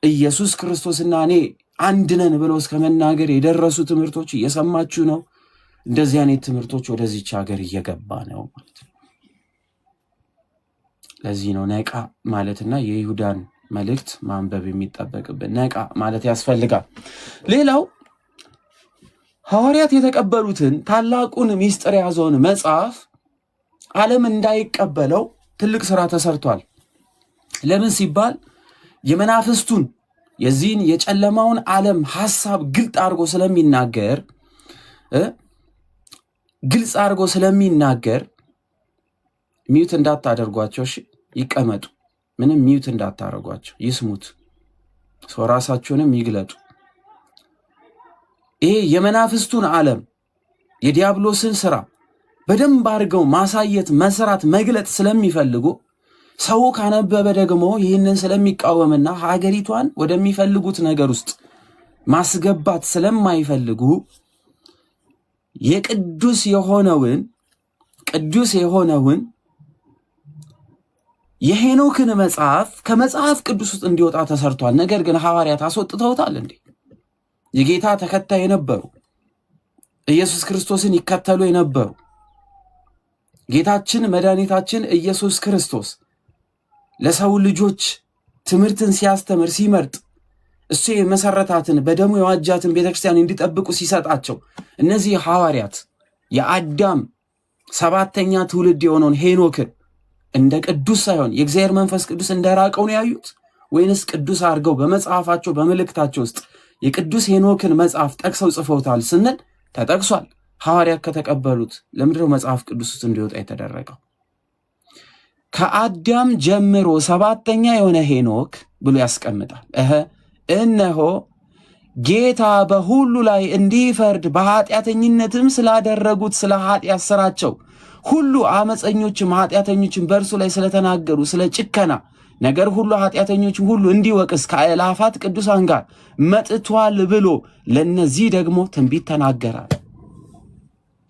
ኢየሱስ ክርስቶስና እኔ አንድ ነን ብለው እስከ መናገር የደረሱ ትምህርቶች እየሰማችሁ ነው። እንደዚህ አይነት ትምህርቶች ወደዚች ሀገር እየገባ ነው ማለት ነው። ለዚህ ነው ነቃ ማለትና የይሁዳን መልእክት ማንበብ የሚጠበቅብን። ነቃ ማለት ያስፈልጋል። ሌላው ሐዋርያት የተቀበሉትን ታላቁን ሚስጥር የያዘውን መጽሐፍ ዓለም እንዳይቀበለው ትልቅ ስራ ተሰርቷል። ለምን ሲባል የመናፍስቱን የዚህን የጨለማውን ዓለም ሐሳብ ግልጽ አድርጎ ስለሚናገር ሚዩት እንዳታደርጓቸው፣ እሺ ይቀመጡ። ምንም ሚዩት እንዳታደርጓቸው፣ ይስሙት፣ ሰው ራሳቸውንም ይግለጡ። ይሄ የመናፍስቱን ዓለም የዲያብሎስን ስራ በደንብ አድርገው ማሳየት፣ መስራት፣ መግለጥ ስለሚፈልጉ ሰው ካነበበ ደግሞ ይህንን ስለሚቃወምና ሀገሪቷን ወደሚፈልጉት ነገር ውስጥ ማስገባት ስለማይፈልጉ የቅዱስ የሆነውን የሄኖክን መጽሐፍ ከመጽሐፍ ቅዱስ ውስጥ እንዲወጣ ተሰርቷል። ነገር ግን ሐዋርያት አስወጥተውታል እንዴ? የጌታ ተከታይ የነበሩ ኢየሱስ ክርስቶስን ይከተሉ የነበሩ ጌታችን መድኃኒታችን ኢየሱስ ክርስቶስ ለሰው ልጆች ትምህርትን ሲያስተምር ሲመርጥ እሱ የመሰረታትን በደሙ የዋጃትን ቤተክርስቲያን እንዲጠብቁ ሲሰጣቸው እነዚህ ሐዋርያት የአዳም ሰባተኛ ትውልድ የሆነውን ሄኖክን እንደ ቅዱስ ሳይሆን የእግዚአብሔር መንፈስ ቅዱስ እንደራቀው ነው ያዩት? ወይንስ ቅዱስ አድርገው በመጽሐፋቸው በመልእክታቸው ውስጥ የቅዱስ ሄኖክን መጽሐፍ ጠቅሰው ጽፈውታል ስንል ተጠቅሷል። ሐዋርያት ከተቀበሉት ለምንድነው መጽሐፍ ቅዱስ ውስጥ እንዲወጣ የተደረገው? ከአዳም ጀምሮ ሰባተኛ የሆነ ሄኖክ ብሎ ያስቀምጣል። እነሆ ጌታ በሁሉ ላይ እንዲፈርድ በኃጢአተኝነትም ስላደረጉት ስለ ኃጢአት ስራቸው ሁሉ አመፀኞችም ኃጢአተኞችም በእርሱ ላይ ስለተናገሩ ስለ ጭከና ነገር ሁሉ ኃጢአተኞችም ሁሉ እንዲወቅስ ከአእላፋት ቅዱሳን ጋር መጥቷል ብሎ ለነዚህ ደግሞ ትንቢት ተናገረ።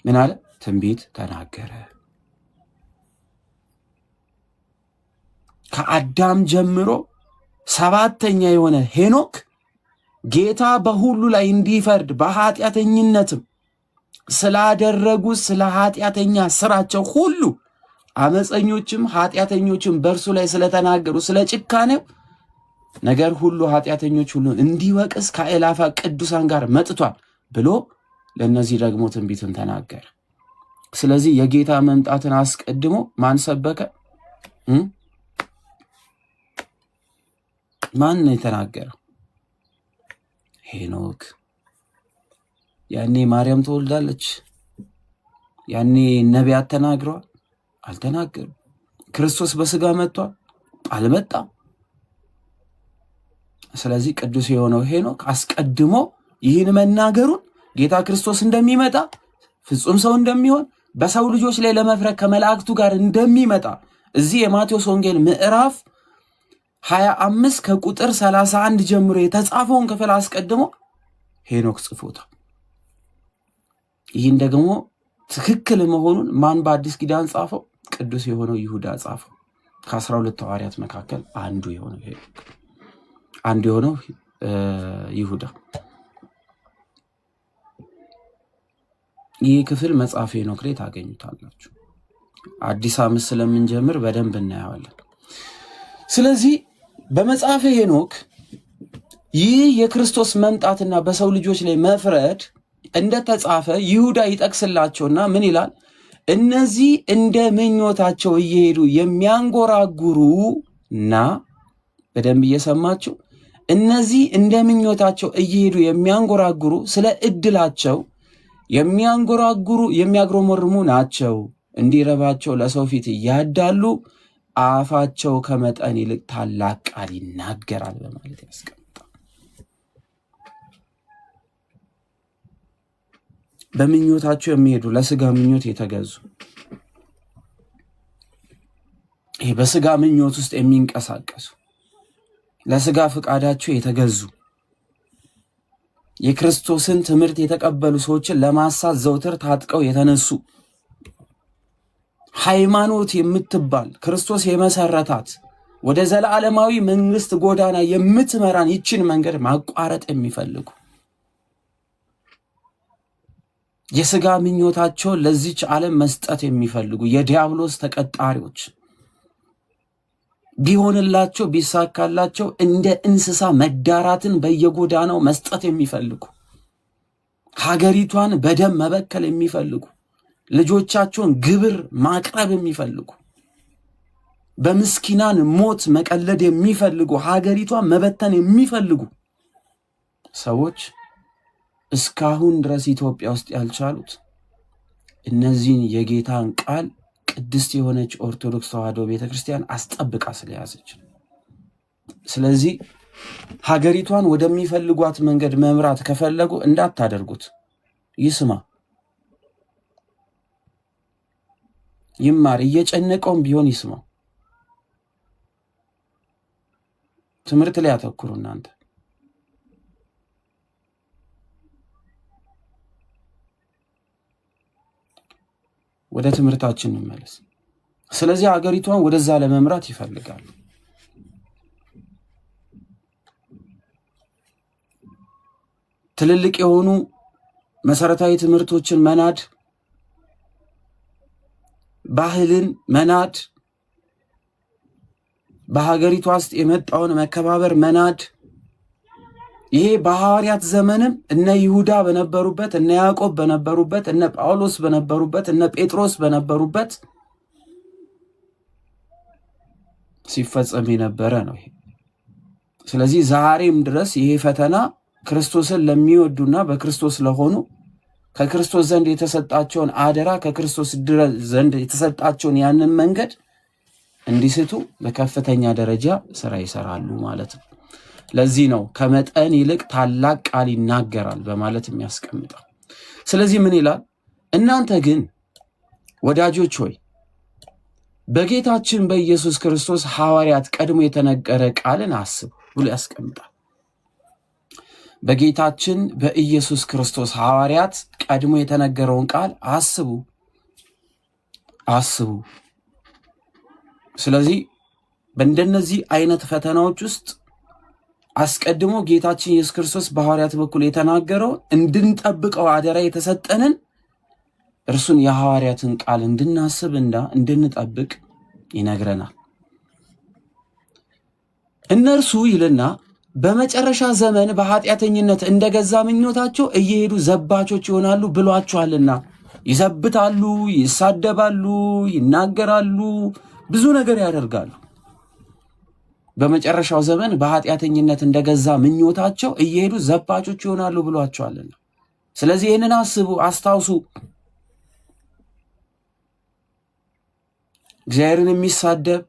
ምን አለ? ትንቢት ተናገረ። ከአዳም ጀምሮ ሰባተኛ የሆነ ሄኖክ ጌታ በሁሉ ላይ እንዲፈርድ በኃጢአተኝነትም ስላደረጉት ስለ ኃጢአተኛ ስራቸው ሁሉ አመፀኞችም ኃጢአተኞችም በእርሱ ላይ ስለተናገሩ ስለ ጭካኔው ነገር ሁሉ ኃጢአተኞች ሁሉ እንዲወቅስ ከአእላፋት ቅዱሳን ጋር መጥቷል ብሎ ለእነዚህ ደግሞ ትንቢትን ተናገረ። ስለዚህ የጌታ መምጣትን አስቀድሞ ማን ሰበከ? ማን ነው የተናገረው? ሄኖክ። ያኔ ማርያም ተወልዳለች። ያኔ ነቢያት ተናግረዋል? አልተናገሩም። ክርስቶስ በስጋ መጥቷል? አልመጣም። ስለዚህ ቅዱስ የሆነው ሄኖክ አስቀድሞ ይህን መናገሩን ጌታ ክርስቶስ እንደሚመጣ ፍጹም ሰው እንደሚሆን በሰው ልጆች ላይ ለመፍረድ ከመላእክቱ ጋር እንደሚመጣ እዚህ የማቴዎስ ወንጌል ምዕራፍ 25 ከቁጥር 31 ጀምሮ የተጻፈውን ክፍል አስቀድሞ ሄኖክ ጽፎታል። ይህን ደግሞ ትክክል መሆኑን ማን በአዲስ ኪዳን ጻፈው? ቅዱስ የሆነው ይሁዳ ጻፈው። ከ12 ሐዋርያት መካከል አንዱ የሆነው ሄኖክ፣ አንዱ የሆነው ይሁዳ። ይህ ክፍል መጽሐፈ ሄኖክ ላይ ታገኙታላችሁ። አዲስ ዓመት ስለምንጀምር በደንብ እናየዋለን። ስለዚህ በመጽሐፈ ሄኖክ ይህ የክርስቶስ መምጣትና በሰው ልጆች ላይ መፍረድ እንደተጻፈ ይሁዳ ይጠቅስላቸውና ምን ይላል? እነዚህ እንደ ምኞታቸው እየሄዱ የሚያንጎራጉሩና በደንብ እየሰማችሁ፣ እነዚህ እንደ ምኞታቸው እየሄዱ የሚያንጎራጉሩ ስለ እድላቸው የሚያጉረመርሙ ናቸው። እንዲረባቸው ለሰው ፊት ያዳሉ፣ አፋቸው ከመጠን ይልቅ ታላቅ ቃል ይናገራል በማለት ያስቀምጣል። በምኞታቸው የሚሄዱ ለስጋ ምኞት የተገዙ፣ ይሄ በስጋ ምኞት ውስጥ የሚንቀሳቀሱ ለስጋ ፍቃዳቸው የተገዙ የክርስቶስን ትምህርት የተቀበሉ ሰዎችን ለማሳት ዘውትር ታጥቀው የተነሱ ሃይማኖት የምትባል ክርስቶስ የመሰረታት ወደ ዘላለማዊ መንግስት ጎዳና የምትመራን ይችን መንገድ ማቋረጥ የሚፈልጉ የስጋ ምኞታቸውን ለዚች ዓለም መስጠት የሚፈልጉ የዲያብሎስ ተቀጣሪዎች ቢሆንላቸው ቢሳካላቸው እንደ እንስሳ መዳራትን በየጎዳናው መስጠት የሚፈልጉ ሀገሪቷን በደም መበከል የሚፈልጉ ልጆቻቸውን ግብር ማቅረብ የሚፈልጉ በምስኪናን ሞት መቀለድ የሚፈልጉ ሀገሪቷን መበተን የሚፈልጉ ሰዎች እስካሁን ድረስ ኢትዮጵያ ውስጥ ያልቻሉት እነዚህን የጌታን ቃል ቅድስት የሆነች ኦርቶዶክስ ተዋሕዶ ቤተክርስቲያን አስጠብቃ ስለያዘች። ስለዚህ ሀገሪቷን ወደሚፈልጓት መንገድ መምራት ከፈለጉ እንዳታደርጉት። ይስማ፣ ይማር፣ እየጨነቀውም ቢሆን ይስማ። ትምህርት ላይ አተኩሩ። እናንተ ወደ ትምህርታችን እንመለስ። ስለዚህ ሀገሪቷን ወደዛ ለመምራት ይፈልጋሉ። ትልልቅ የሆኑ መሰረታዊ ትምህርቶችን መናድ፣ ባህልን መናድ፣ በሀገሪቷ ውስጥ የመጣውን መከባበር መናድ፣ ይሄ በሐዋርያት ዘመንም እነ ይሁዳ በነበሩበት፣ እነ ያዕቆብ በነበሩበት፣ እነ ጳውሎስ በነበሩበት፣ እነ ጴጥሮስ በነበሩበት ሲፈጸም የነበረ ነው ይሄ። ስለዚህ ዛሬም ድረስ ይሄ ፈተና ክርስቶስን ለሚወዱና በክርስቶስ ለሆኑ ከክርስቶስ ዘንድ የተሰጣቸውን አደራ ከክርስቶስ ዘንድ የተሰጣቸውን ያንን መንገድ እንዲስቱ በከፍተኛ ደረጃ ስራ ይሰራሉ ማለት ነው። ለዚህ ነው ከመጠን ይልቅ ታላቅ ቃል ይናገራል በማለት የሚያስቀምጠው። ስለዚህ ምን ይላል? እናንተ ግን ወዳጆች ሆይ በጌታችን በኢየሱስ ክርስቶስ ሐዋርያት ቀድሞ የተነገረ ቃልን አስቡ ብሎ ያስቀምጣል። በጌታችን በኢየሱስ ክርስቶስ ሐዋርያት ቀድሞ የተነገረውን ቃል አስቡ። ስለዚህ በእንደነዚህ አይነት ፈተናዎች ውስጥ አስቀድሞ ጌታችን ኢየሱስ ክርስቶስ በሐዋርያት በኩል የተናገረው እንድንጠብቀው አደራ የተሰጠንን እርሱን የሐዋርያትን ቃል እንድናስብና እንድንጠብቅ ይነግረናል። እነርሱ ይልና በመጨረሻ ዘመን በኃጢአተኝነት እንደገዛ ምኞታቸው እየሄዱ ዘባቾች ይሆናሉ ብሏቸዋልና፣ ይዘብታሉ፣ ይሳደባሉ፣ ይናገራሉ፣ ብዙ ነገር ያደርጋሉ። በመጨረሻው ዘመን በኃጢአተኝነት እንደገዛ ምኞታቸው እየሄዱ ዘባቾች ይሆናሉ ብሏቸዋልና። ስለዚህ ይህንን አስቡ፣ አስታውሱ። እግዚአብሔርን የሚሳደብ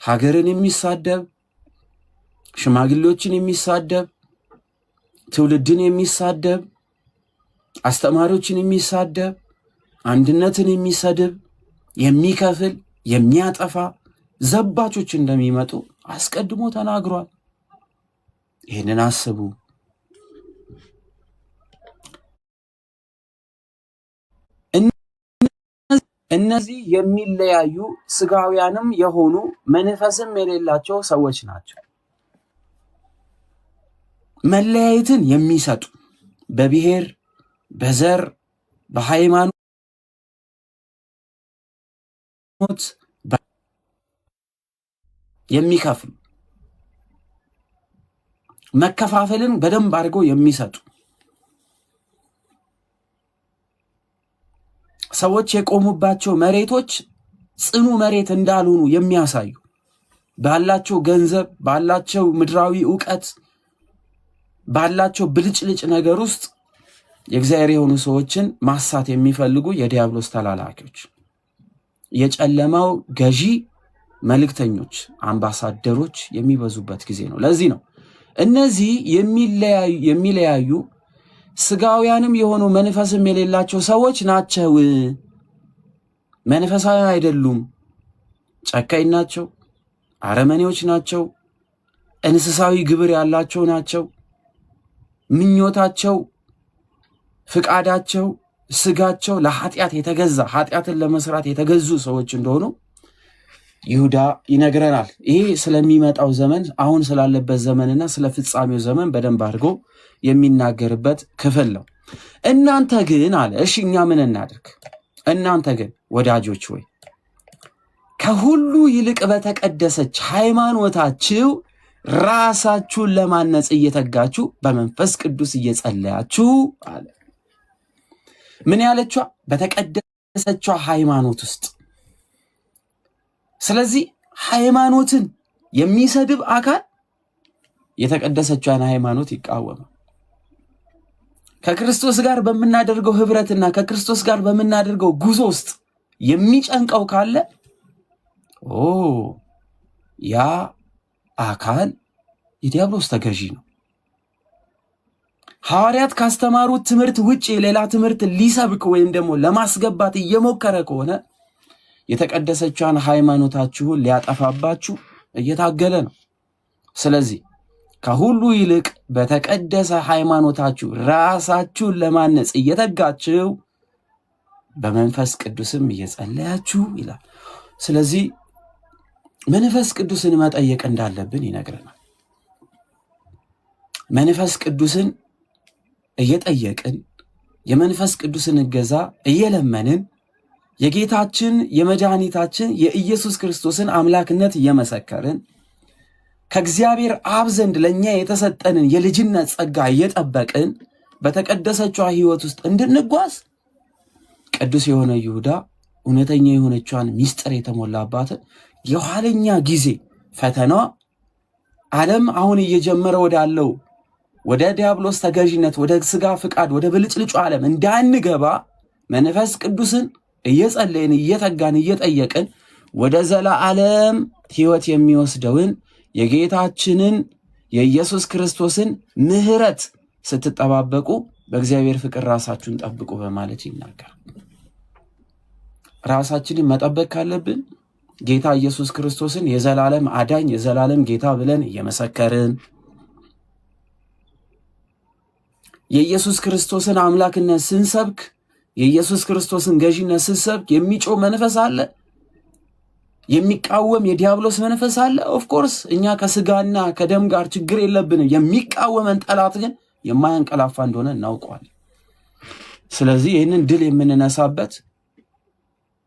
ሀገርን የሚሳደብ ሽማግሌዎችን የሚሳደብ ትውልድን የሚሳደብ አስተማሪዎችን የሚሳደብ አንድነትን የሚሰድብ የሚከፍል የሚያጠፋ ዘባቾች እንደሚመጡ አስቀድሞ ተናግሯል። ይህንን አስቡ። እነዚህ የሚለያዩ ስጋውያንም የሆኑ መንፈስም የሌላቸው ሰዎች ናቸው። መለያየትን የሚሰጡ በብሔር፣ በዘር፣ በሃይማኖት የሚከፍሉ መከፋፈልን በደንብ አድርገው የሚሰጡ ሰዎች የቆሙባቸው መሬቶች ጽኑ መሬት እንዳልሆኑ የሚያሳዩ ባላቸው ገንዘብ፣ ባላቸው ምድራዊ ዕውቀት፣ ባላቸው ብልጭልጭ ነገር ውስጥ የእግዚአብሔር የሆኑ ሰዎችን ማሳት የሚፈልጉ የዲያብሎስ ተላላኪዎች፣ የጨለማው ገዢ መልእክተኞች፣ አምባሳደሮች የሚበዙበት ጊዜ ነው። ለዚህ ነው እነዚህ የሚለያዩ ስጋውያንም የሆኑ መንፈስም የሌላቸው ሰዎች ናቸው። መንፈሳውያን አይደሉም። ጨካኝ ናቸው፣ አረመኔዎች ናቸው፣ እንስሳዊ ግብር ያላቸው ናቸው። ምኞታቸው፣ ፍቃዳቸው፣ ስጋቸው ለኃጢአት የተገዛ ኃጢአትን ለመስራት የተገዙ ሰዎች እንደሆኑ ይሁዳ ይነግረናል። ይሄ ስለሚመጣው ዘመን አሁን ስላለበት ዘመንና ስለ ፍጻሜው ዘመን በደንብ አድርጎ የሚናገርበት ክፍል ነው። እናንተ ግን አለ። እሺ እኛ ምን እናድርግ? እናንተ ግን ወዳጆች ሆይ ከሁሉ ይልቅ በተቀደሰች ሃይማኖታችሁ ራሳችሁን ለማነጽ እየተጋችሁ በመንፈስ ቅዱስ እየጸለያችሁ አለ። ምን ያለችዋ? በተቀደሰችዋ ሃይማኖት ውስጥ። ስለዚህ ሃይማኖትን የሚሰድብ አካል የተቀደሰችዋን ሃይማኖት ይቃወማል። ከክርስቶስ ጋር በምናደርገው ህብረትና ከክርስቶስ ጋር በምናደርገው ጉዞ ውስጥ የሚጨንቀው ካለ ያ አካል የዲያብሎስ ተገዢ ነው። ሐዋርያት ካስተማሩት ትምህርት ውጪ ሌላ ትምህርት ሊሰብክ ወይም ደግሞ ለማስገባት እየሞከረ ከሆነ የተቀደሰችዋን ሃይማኖታችሁን ሊያጠፋባችሁ እየታገለ ነው። ስለዚህ ከሁሉ ይልቅ በተቀደሰ ሃይማኖታችሁ ራሳችሁን ለማነጽ እየተጋችሁ በመንፈስ ቅዱስም እየጸለያችሁ ይላል። ስለዚህ መንፈስ ቅዱስን መጠየቅ እንዳለብን ይነግረናል። መንፈስ ቅዱስን እየጠየቅን የመንፈስ ቅዱስን እገዛ እየለመንን የጌታችን የመድኃኒታችን የኢየሱስ ክርስቶስን አምላክነት እየመሰከርን ከእግዚአብሔር አብ ዘንድ ለእኛ የተሰጠንን የልጅነት ጸጋ እየጠበቅን በተቀደሰችዋ ሕይወት ውስጥ እንድንጓዝ ቅዱስ የሆነ ይሁዳ እውነተኛ የሆነችዋን ሚስጥር የተሞላባትን የኋለኛ ጊዜ ፈተናዋ ዓለም አሁን እየጀመረ ወዳለው ወደ ዲያብሎስ ተገዥነት፣ ወደ ስጋ ፍቃድ፣ ወደ ብልጭልጩ ዓለም እንዳንገባ መንፈስ ቅዱስን እየጸለይን እየተጋን እየጠየቅን ወደ ዘላለም ሕይወት የሚወስደውን የጌታችንን የኢየሱስ ክርስቶስን ምሕረት ስትጠባበቁ በእግዚአብሔር ፍቅር ራሳችሁን ጠብቁ በማለት ይናገራል። ራሳችንን መጠበቅ ካለብን ጌታ ኢየሱስ ክርስቶስን የዘላለም አዳኝ የዘላለም ጌታ ብለን እየመሰከርን የኢየሱስ ክርስቶስን አምላክነት ስንሰብክ የኢየሱስ ክርስቶስን ገዢነት ስንሰብክ የሚጮህ መንፈስ አለ፣ የሚቃወም የዲያብሎስ መንፈስ አለ። ኦፍ ኮርስ እኛ ከስጋና ከደም ጋር ችግር የለብንም። የሚቃወመን ጠላት ግን የማያንቀላፋ እንደሆነ እናውቀዋለን። ስለዚህ ይህንን ድል የምንነሳበት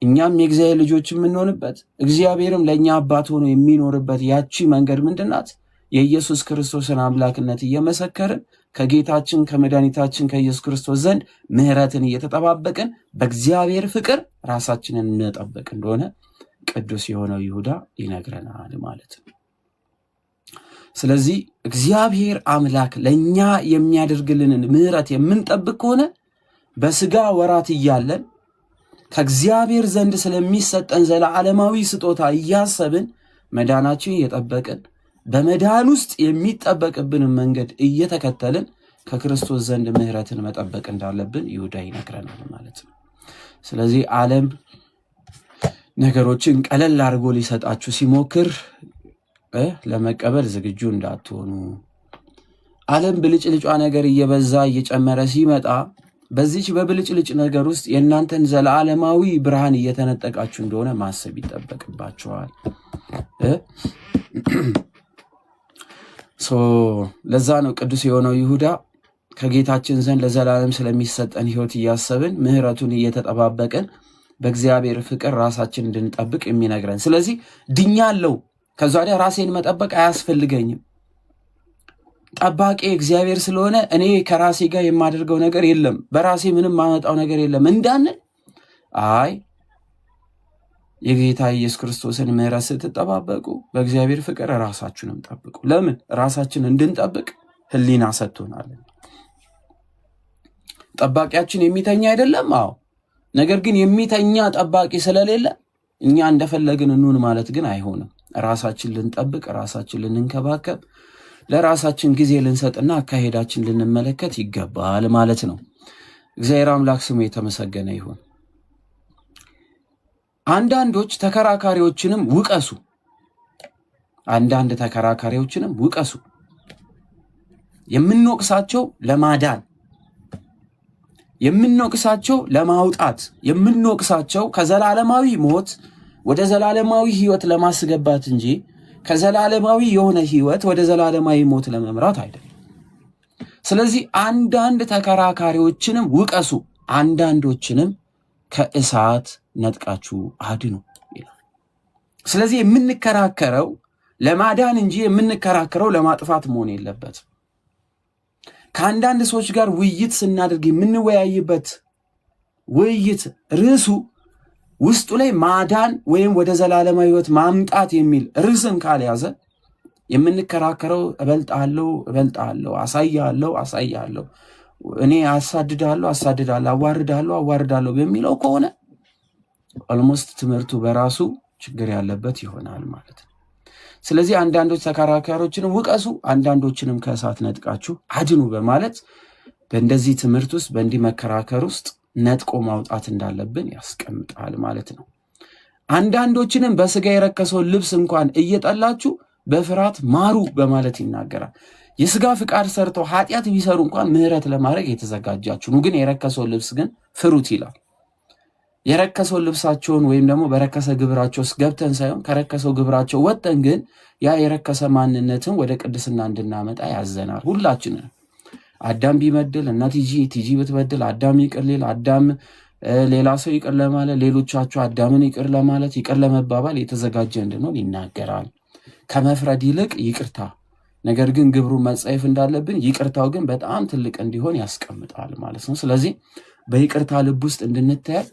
እኛም የእግዚአብሔር ልጆች የምንሆንበት እግዚአብሔርም ለእኛ አባት ሆኖ የሚኖርበት ያቺ መንገድ ምንድናት? የኢየሱስ ክርስቶስን አምላክነት እየመሰከርን ከጌታችን ከመድኃኒታችን ከኢየሱስ ክርስቶስ ዘንድ ምሕረትን እየተጠባበቅን በእግዚአብሔር ፍቅር ራሳችንን እንጠብቅ እንደሆነ ቅዱስ የሆነው ይሁዳ ይነግረናል ማለት ነው። ስለዚህ እግዚአብሔር አምላክ ለእኛ የሚያደርግልንን ምሕረት የምንጠብቅ ከሆነ በስጋ ወራት እያለን ከእግዚአብሔር ዘንድ ስለሚሰጠን ዘላለማዊ ስጦታ እያሰብን መዳናችን እየጠበቅን በመዳን ውስጥ የሚጠበቅብንን መንገድ እየተከተልን ከክርስቶስ ዘንድ ምሕረትን መጠበቅ እንዳለብን ይሁዳ ይነግረናል ማለት ነው። ስለዚህ ዓለም ነገሮችን ቀለል አድርጎ ሊሰጣችሁ ሲሞክር ለመቀበል ዝግጁ እንዳትሆኑ። ዓለም ብልጭልጯ ነገር እየበዛ እየጨመረ ሲመጣ በዚች በብልጭልጭ ነገር ውስጥ የእናንተን ዘላለማዊ ብርሃን እየተነጠቃችሁ እንደሆነ ማሰብ ይጠበቅባችኋል። ለዛ ነው ቅዱስ የሆነው ይሁዳ ከጌታችን ዘንድ ለዘላለም ስለሚሰጠን ሕይወት እያሰብን ምሕረቱን እየተጠባበቅን በእግዚአብሔር ፍቅር ራሳችን እንድንጠብቅ የሚነግረን። ስለዚህ ድኛለሁ፣ ከዛ ወዲያ ራሴን መጠበቅ አያስፈልገኝም፣ ጠባቂ እግዚአብሔር ስለሆነ እኔ ከራሴ ጋር የማደርገው ነገር የለም፣ በራሴ ምንም ማመጣው ነገር የለም እንዳንል፣ አይ የጌታ ኢየሱስ ክርስቶስን ምሕረት ስትጠባበቁ በእግዚአብሔር ፍቅር ራሳችሁንም ጠብቁ። ለምን? ራሳችን እንድንጠብቅ ሕሊና ሰጥቶናል። ጠባቂያችን የሚተኛ አይደለም። አዎ፣ ነገር ግን የሚተኛ ጠባቂ ስለሌለ እኛ እንደፈለግን እንሁን ማለት ግን አይሆንም። ራሳችን ልንጠብቅ፣ ራሳችን ልንንከባከብ፣ ለራሳችን ጊዜ ልንሰጥና አካሄዳችን ልንመለከት ይገባል ማለት ነው። እግዚአብሔር አምላክ ስሙ የተመሰገነ ይሁን። አንዳንዶች ተከራካሪዎችንም ውቀሱ። አንዳንድ ተከራካሪዎችንም ውቀሱ። የምንወቅሳቸው ለማዳን፣ የምንወቅሳቸው ለማውጣት፣ የምንወቅሳቸው ከዘላለማዊ ሞት ወደ ዘላለማዊ ሕይወት ለማስገባት እንጂ ከዘላለማዊ የሆነ ሕይወት ወደ ዘላለማዊ ሞት ለመምራት አይደለም። ስለዚህ አንዳንድ ተከራካሪዎችንም ውቀሱ፣ አንዳንዶችንም ከእሳት ነጥቃችሁ አድኑ ይላል። ስለዚህ የምንከራከረው ለማዳን እንጂ የምንከራከረው ለማጥፋት መሆን የለበትም። ከአንዳንድ ሰዎች ጋር ውይይት ስናደርግ የምንወያይበት ውይይት ርዕሱ ውስጡ ላይ ማዳን ወይም ወደ ዘላለማዊ ሕይወት ማምጣት የሚል ርዕስን ካልያዘ የምንከራከረው እበልጣለሁ፣ አሳያለሁ፣ እኔ አሳድዳለሁ፣ አዋርዳለሁ በሚለው ከሆነ ኦልሞስት ትምህርቱ በራሱ ችግር ያለበት ይሆናል ማለት ነው። ስለዚህ አንዳንዶች ተከራካሪዎችንም ውቀሱ፣ አንዳንዶችንም ከእሳት ነጥቃችሁ አድኑ በማለት በእንደዚህ ትምህርት ውስጥ በእንዲህ መከራከር ውስጥ ነጥቆ ማውጣት እንዳለብን ያስቀምጣል ማለት ነው። አንዳንዶችንም በስጋ የረከሰውን ልብስ እንኳን እየጠላችሁ በፍርሃት ማሩ በማለት ይናገራል። የስጋ ፍቃድ ሰርተው ኃጢአት ቢሰሩ እንኳን ምሕረት ለማድረግ የተዘጋጃችሁ ነው፣ ግን የረከሰውን ልብስ ግን ፍሩት ይላል። የረከሰውን ልብሳቸውን ወይም ደግሞ በረከሰ ግብራቸው ውስጥ ገብተን ሳይሆን ከረከሰው ግብራቸው ወጥተን ግን ያ የረከሰ ማንነትን ወደ ቅድስና እንድናመጣ ያዘናል ሁላችንን። አዳም ቢበድል እና ቲጂ ብትበድል አዳም ይቅር ሊል፣ አዳም ሌላ ሰው ይቅር ለማለት፣ ሌሎቻችሁ አዳምን ይቅር ለማለት፣ ይቅር ለመባባል የተዘጋጀ እንድንሆን ይናገራል። ከመፍረድ ይልቅ ይቅርታ፣ ነገር ግን ግብሩን መጸየፍ እንዳለብን ይቅርታው ግን በጣም ትልቅ እንዲሆን ያስቀምጣል ማለት ነው። ስለዚህ በይቅርታ ልብ ውስጥ እንድንተያይ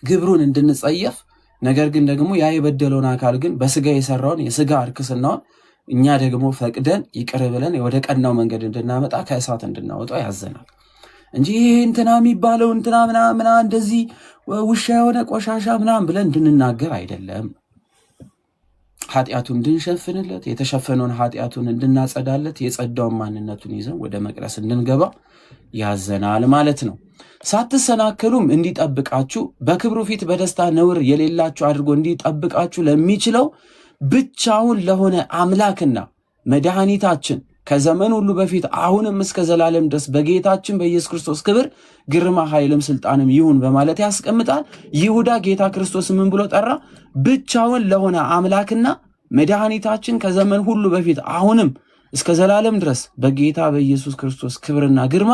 ግብሩን እንድንጸየፍ፣ ነገር ግን ደግሞ ያ የበደለውን አካል ግን በስጋ የሰራውን የስጋ እርክስናውን እኛ ደግሞ ፈቅደን ይቅር ብለን ወደ ቀናው መንገድ እንድናመጣ ከእሳት እንድናወጣው ያዘናል እንጂ ይሄ እንትና የሚባለው እንትና ምናምን እንደዚህ ውሻ የሆነ ቆሻሻ ምናምን ብለን እንድንናገር አይደለም። ኃጢአቱን እንድንሸፍንለት፣ የተሸፈነውን ኃጢአቱን እንድናጸዳለት፣ የጸዳውን ማንነቱን ይዘን ወደ መቅደስ እንድንገባ ያዘናል ማለት ነው። ሳትሰናከሉም እንዲጠብቃችሁ በክብሩ ፊት በደስታ ነውር የሌላችሁ አድርጎ እንዲጠብቃችሁ ለሚችለው ብቻውን ለሆነ አምላክና መድኃኒታችን ከዘመን ሁሉ በፊት አሁንም እስከ ዘላለም ድረስ በጌታችን በኢየሱስ ክርስቶስ ክብር ግርማ ኃይልም ስልጣንም ይሁን በማለት ያስቀምጣል። ይሁዳ ጌታ ክርስቶስ ምን ብሎ ጠራ? ብቻውን ለሆነ አምላክና መድኃኒታችን ከዘመን ሁሉ በፊት አሁንም እስከ ዘላለም ድረስ በጌታ በኢየሱስ ክርስቶስ ክብርና ግርማ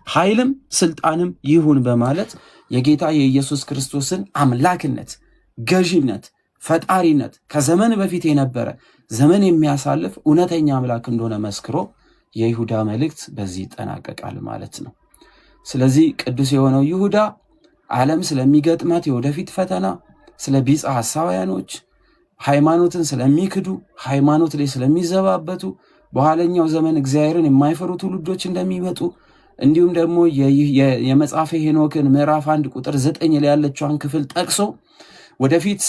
ኃይልም ስልጣንም ይሁን በማለት የጌታ የኢየሱስ ክርስቶስን አምላክነት፣ ገዢነት፣ ፈጣሪነት ከዘመን በፊት የነበረ ዘመን የሚያሳልፍ እውነተኛ አምላክ እንደሆነ መስክሮ የይሁዳ መልእክት በዚህ ይጠናቀቃል ማለት ነው። ስለዚህ ቅዱስ የሆነው ይሁዳ ዓለም ስለሚገጥማት የወደፊት ፈተና፣ ስለ ቢጸ ሐሳውያኖች፣ ሃይማኖትን ስለሚክዱ፣ ሃይማኖት ላይ ስለሚዘባበቱ፣ በኋለኛው ዘመን እግዚአብሔርን የማይፈሩ ትውልዶች እንደሚመጡ፣ እንዲሁም ደግሞ የመጽሐፈ ሄኖክን ምዕራፍ 1 ቁጥር 9 ላይ ያለችዋን ክፍል ጠቅሶ ወደፊት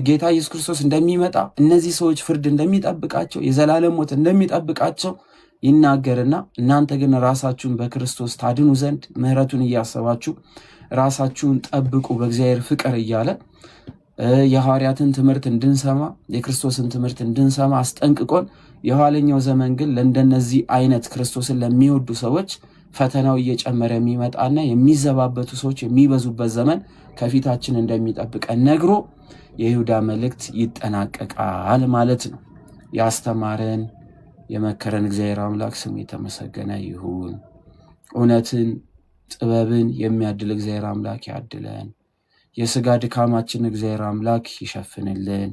ጌታ ኢየሱስ ክርስቶስ እንደሚመጣ፣ እነዚህ ሰዎች ፍርድ እንደሚጠብቃቸው፣ የዘላለም ሞት እንደሚጠብቃቸው ይናገርና እናንተ ግን ራሳችሁን በክርስቶስ ታድኑ ዘንድ ምሕረቱን እያሰባችሁ ራሳችሁን ጠብቁ በእግዚአብሔር ፍቅር እያለ የሐዋርያትን ትምህርት እንድንሰማ፣ የክርስቶስን ትምህርት እንድንሰማ አስጠንቅቆን፣ የኋለኛው ዘመን ግን ለእንደነዚህ አይነት ክርስቶስን ለሚወዱ ሰዎች ፈተናው እየጨመረ የሚመጣና የሚዘባበቱ ሰዎች የሚበዙበት ዘመን ከፊታችን እንደሚጠብቀን ነግሮ የይሁዳ መልእክት ይጠናቀቃል ማለት ነው። ያስተማረን የመከረን እግዚአብሔር አምላክ ስም የተመሰገነ ይሁን። እውነትን ጥበብን የሚያድል እግዚአብሔር አምላክ ያድለን። የሥጋ ድካማችን እግዚአብሔር አምላክ ይሸፍንልን።